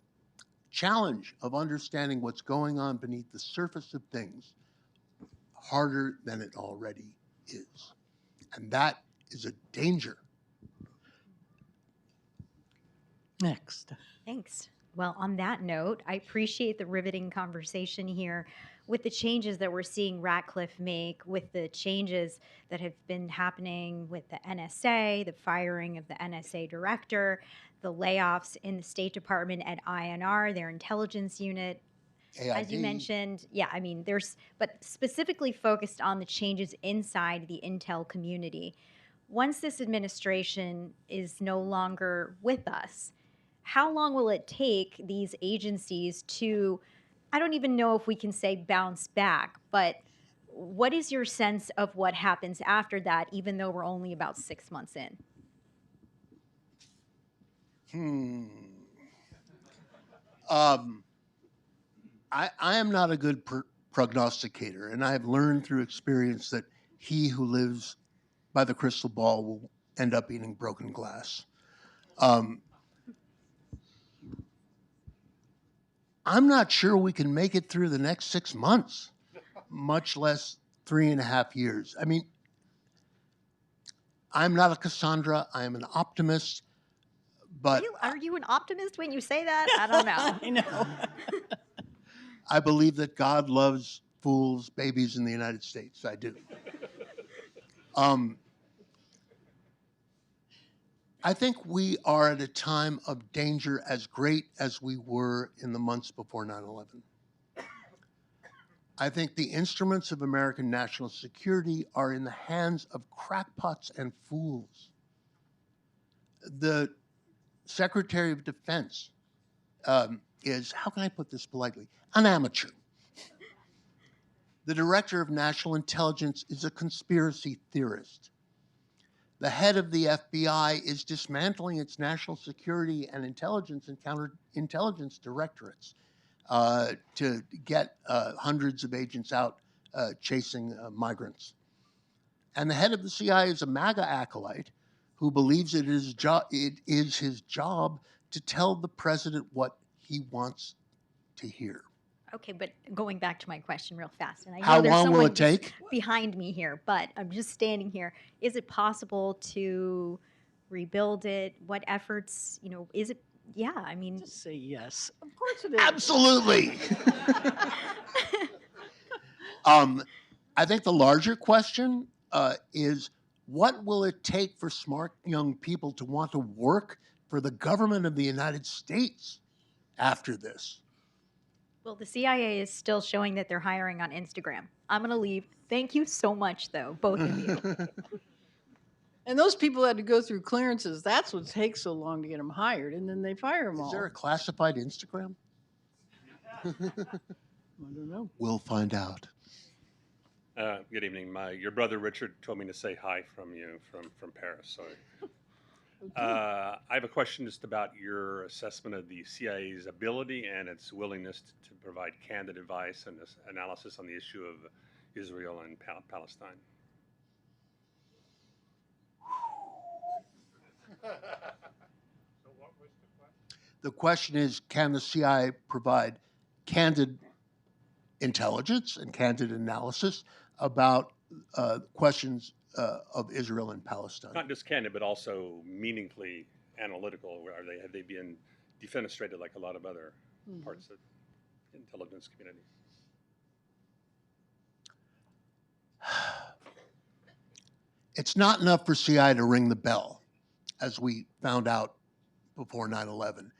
challenge of understanding what's going on beneath the surface of things harder than it already is. And that is a danger. Next. Thanks. Well, on that note, I appreciate the riveting conversation here with the changes that we're seeing Ratcliffe make, with the changes that have been happening with the NSA, the firing of the NSA director, the layoffs in the State Department at INR, their intelligence unit, As you mentioned, yeah, I mean, but specifically focused on the changes inside the Intel community. Once this administration is no longer with us, how long will it take these agencies to, I don't even know if we can say bounce back, but what is your sense of what happens after that, even though we're only about 6 months in? I am not a good prognosticator, and I have learned through experience that he who lives by the crystal ball will end up eating broken glass. I'm not sure we can make it through the next 6 months, much less 3.5 years. I mean, I'm not a Cassandra. I am an optimist, but Are you an optimist when you say that? I don't know. I know. I believe that God loves fools, babies in the United States. I do. I think we are at a time of danger as great as we were in the months before 9/11. I think the instruments of American national security are in the hands of crackpots and fools. The Secretary of Defense is, how can I put this politely, an amateur. The Director of National Intelligence is a conspiracy theorist. The head of the FBI is dismantling its national security and intelligence and counterintelligence directorates to get hundreds of agents out chasing migrants. And the head of the CIA is a MAGA acolyte who believes it is his job to tell the president what he wants to hear. Okay, but going back to my question real fast, and I know How there's long will someone it take? behind me here, but I'm just standing here. Is it possible to rebuild it? What efforts, is it? Yeah, I mean, Just say yes. Of course it is. Absolutely. I think the larger question is, what will it take for smart young people to want to work for the government of the United States after this? well, the CIA is still showing that they're hiring on Instagram. I'm going to leave. Thank you so much, though, both of you. And those people had to go through clearances. That's what takes so long to get them hired, and then they fire them all. Is there a classified Instagram? I don't know. We'll find out. Good evening. Your brother Richard told me to say hi from you from Paris. So I have a question just about your assessment of the CIA's ability and its willingness to provide candid advice and analysis on the issue of Israel and Palestine. The question is, can the CIA provide candid intelligence and candid analysis about questions of Israel and Palestine? Not just candid, but also meaningfully analytical. Have they been defenestrated like a lot of other parts of the intelligence community? It's not enough for CIA to ring the bell, as we found out before 9/11.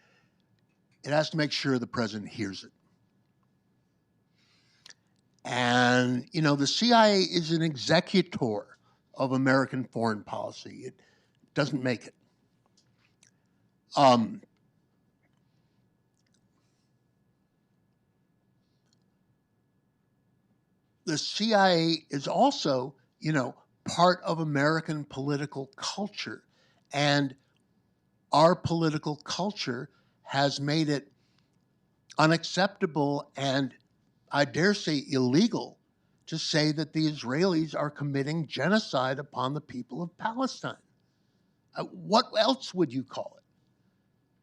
It has to make sure the president hears it. And, the CIA is an executor of American foreign policy. It doesn't make it. The CIA is also, part of American political culture. And our political culture has made it unacceptable and, I dare say, illegal to say that the Israelis are committing genocide upon the people of Palestine. What else would you call it?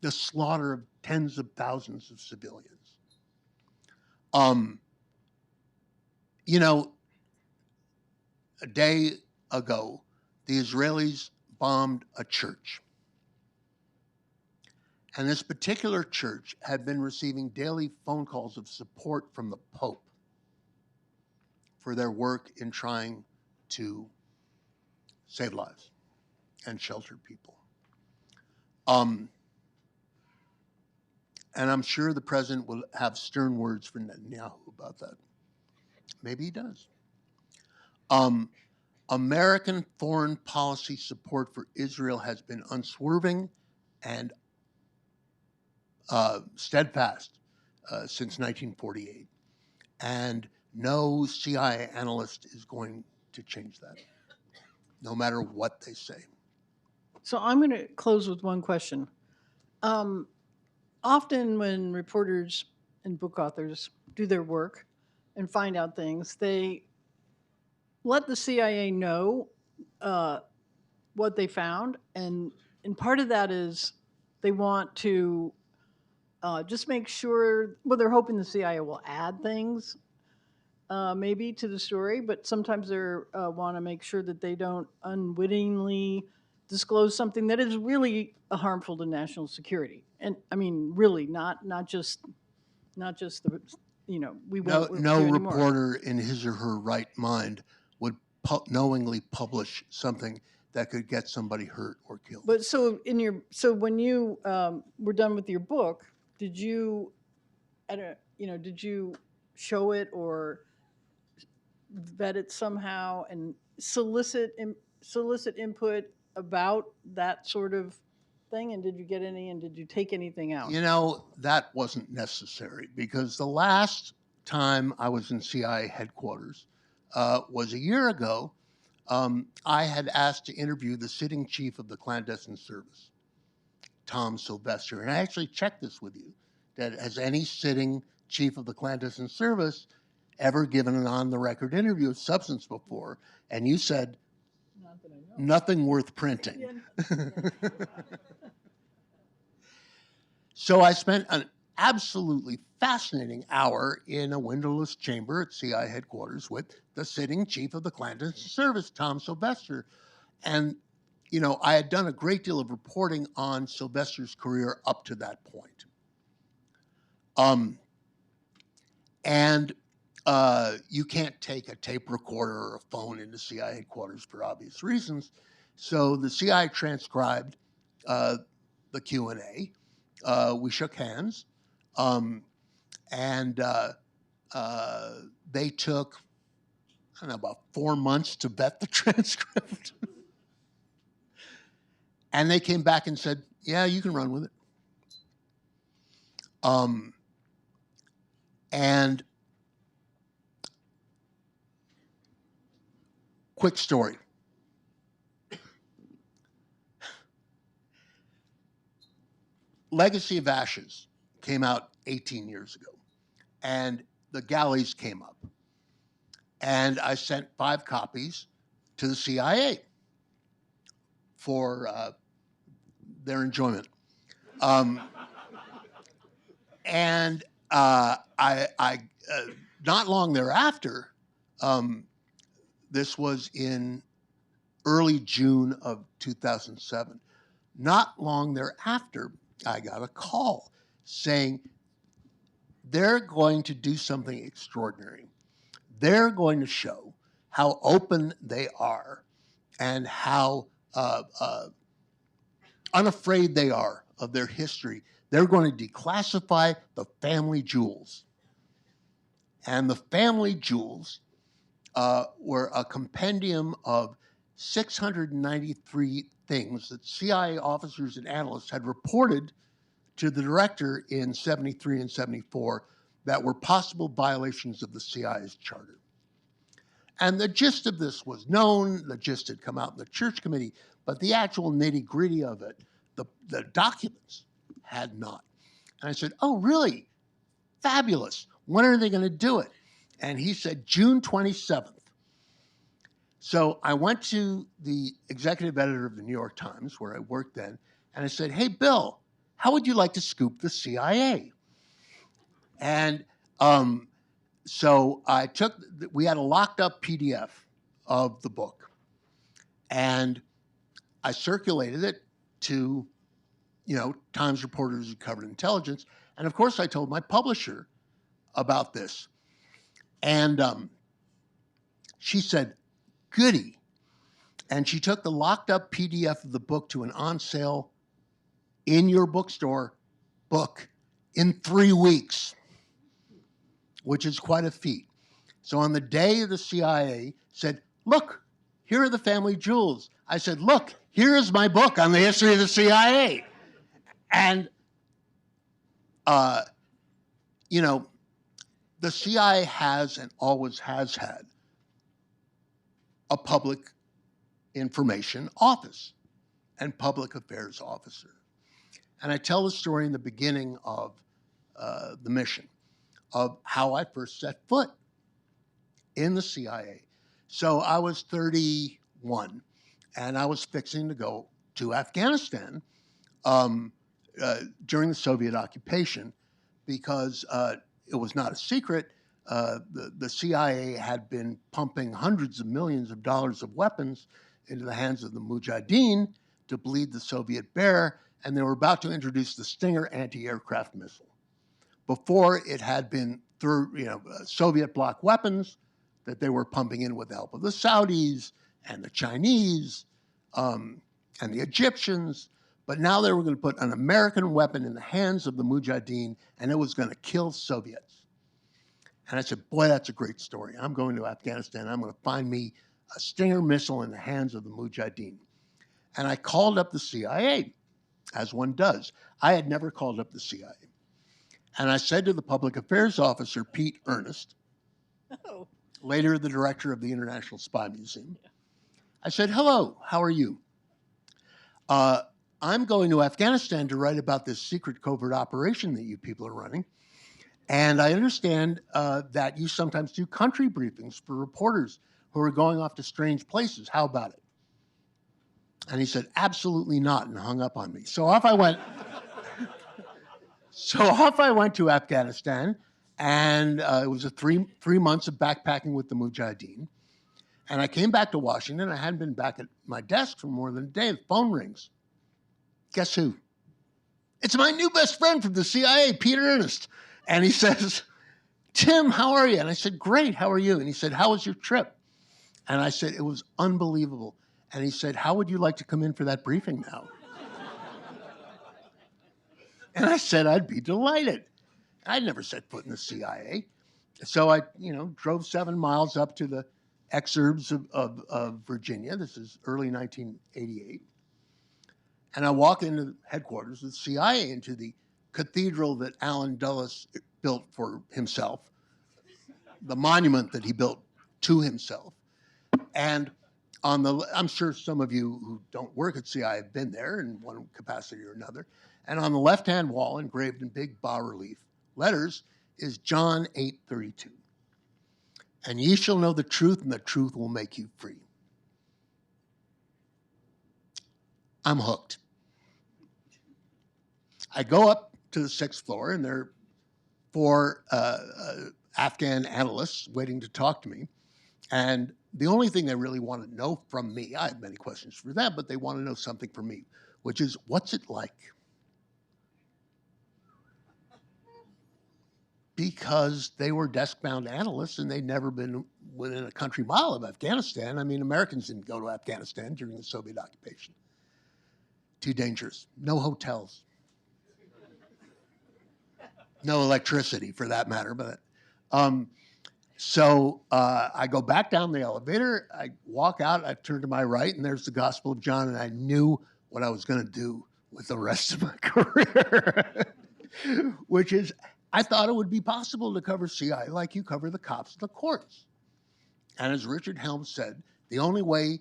The slaughter of tens of thousands of civilians. A day ago, the Israelis bombed a church. And this particular church had been receiving daily phone calls of support from the Pope for their work in trying to save lives and shelter people. And I'm sure the president will have stern words for Netanyahu about that. Maybe he does. American foreign policy support for Israel has been unswerving and steadfast since 1948. And no CIA analyst is going to change that, no matter what they say. So I'm going to close with one question. Often when reporters and book authors do their work and find out things, they let the CIA know what they found, and part of that is they want to just make sure, well, they're hoping the CIA will add things maybe to the story, but sometimes they want to make sure that they don't unwittingly disclose something that is really harmful to national security. And I mean, really, not just the, we won't No do anymore. reporter in his or her right mind would knowingly publish something that could get somebody hurt or killed. But so when you were done with your book, did you, did you show it or vet it somehow and solicit input about that sort of thing? And did you get any? And did you take anything out? That wasn't necessary, because the last time I was in CIA headquarters was a year ago. I had asked to interview the sitting chief of the clandestine service, Tom Sylvester. And I actually checked this with you, that has any sitting chief of the clandestine service ever given an on-the-record interview of substance before? And you said, nothing worth printing. So I spent an absolutely fascinating hour in a windowless chamber at CIA headquarters with the sitting chief of the clandestine service, Tom Sylvester. And, I had done a great deal of reporting on Sylvester's career up to that point. And you can't take a tape recorder or a phone into CIA headquarters for obvious reasons. So the CIA transcribed the Q&A. We shook hands. And they took, I don't know, about 4 months to vet the transcript. And they came back and said, yeah, you can run with it. And quick story. Legacy of Ashes came out 18 years ago, and the galleys came up. And I sent 5 copies to the CIA for their enjoyment. And I not long thereafter, this was in early June of 2007. Not long thereafter, I got a call saying they're going to do something extraordinary. They're going to show how open they are and how unafraid they are of their history. They're going to declassify the family jewels. And the family jewels were a compendium of 693 things that CIA officers and analysts had reported to the director in 73 and 74 that were possible violations of the CIA's charter. And the gist of this was known, the gist had come out in the church committee, but the actual nitty-gritty of it, the documents, had not. And I said, oh, really? Fabulous. When are they going to do it? And he said, June 27th. So I went to the executive editor of the New York Times, where I worked then, and I said, hey, Bill, how would you like to scoop the CIA? And so we had a locked up PDF of the book, and I circulated it to, Times reporters who covered intelligence. And of course, I told my publisher about this. And she said, goody. And she took the locked up PDF of the book to an on sale in your bookstore book in 3 weeks, which is quite a feat. So on the day the CIA said, look, here are the family jewels. I said, look, here is my book on the history of the CIA. And, you know, the CIA has and always has had a public information office and public affairs officer. And I tell the story in the beginning of the mission of how I first set foot in the CIA. So I was 31, and I was fixing to go to Afghanistan during the Soviet occupation because it was not a secret. The CIA had been pumping hundreds of millions of dollars of weapons into the hands of the Mujahideen to bleed the Soviet bare, and they were about to introduce the Stinger anti-aircraft missile. Before it had been Soviet bloc weapons that they were pumping in with the help of the Saudis and the Chinese and the Egyptians, but now they were going to put an American weapon in the hands of the Mujahideen, and it was going to kill Soviets. And I said, boy, that's a great story. I'm going to Afghanistan. I'm going to find me a Stinger missile in the hands of the Mujahideen. And I called up the CIA, as one does. I had never called up the CIA. And I said to the public affairs officer, Pete Ernest, later the director of the International Spy Museum, I said, hello, how are you? I'm going to Afghanistan to write about this secret covert operation that you people are running. And I understand that you sometimes do country briefings for reporters who are going off to strange places. How about it? And he said, absolutely not, and hung up on me. So off I went. To Afghanistan, and it was a three months of backpacking with the Mujahideen. And I came back to Washington. I hadn't been back at my desk for more than a day. The phone rings. Guess who? It's my new best friend from the CIA, Peter Ernest. And he says, Tim, how are you? And I said, great, how are you? And he said, how was your trip? And I said, it was unbelievable. And he said, how would you like to come in for that briefing now? And I said, I'd be delighted. I'd never set foot in the CIA. So I, drove 7 miles up to the exurbs of Virginia. This is early 1988. And I walk into headquarters of the CIA, into the cathedral that Allen Dulles built for himself, the monument that he built to himself. And I'm sure some of you who don't work at CIA have been there in one capacity or another. And on the left-hand wall, engraved in big bas-relief letters, is John 8:32. And ye shall know the truth, and the truth will make you free. I'm hooked. I go up to the 6th floor, and there are 4 Afghan analysts waiting to talk to me. And the only thing they really want to know from me, I have many questions for them, but they want to know something from me, which is, what's it like? Because they were desk-bound analysts and they'd never been within a country mile of Afghanistan. I mean, Americans didn't go to Afghanistan during the Soviet occupation. Too dangerous. No hotels. No electricity, for that matter. But So I go back down the elevator. I walk out. I turn to my right, and there's the Gospel of John. And I knew what I was going to do with the rest of my career, which is, I thought it would be possible to cover CIA like you cover the cops and the courts. And as Richard Helms said, the only way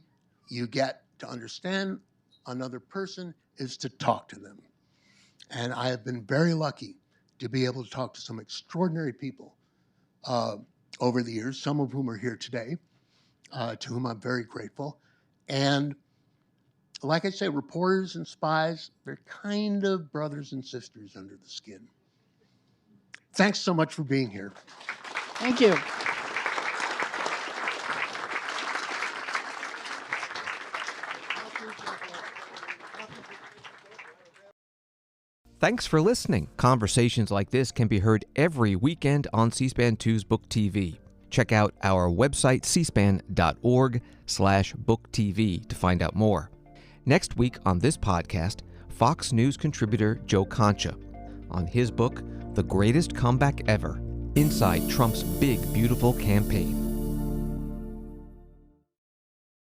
you get to understand another person is to talk to them. And I have been very lucky to be able to talk to some extraordinary people over the years, some of whom are here today, to whom I'm very grateful. And like I say, reporters and spies, they're kind of brothers and sisters under the skin. Thanks so much for being here. Thank you. Thanks for listening. Conversations like this can be heard every weekend on C-SPAN 2's Book TV. Check out our website, cspan.org/booktv, to find out more. Next week on this podcast, Fox News contributor Joe Concha on his book, The Greatest Comeback Ever, Inside Trump's Big Beautiful Campaign.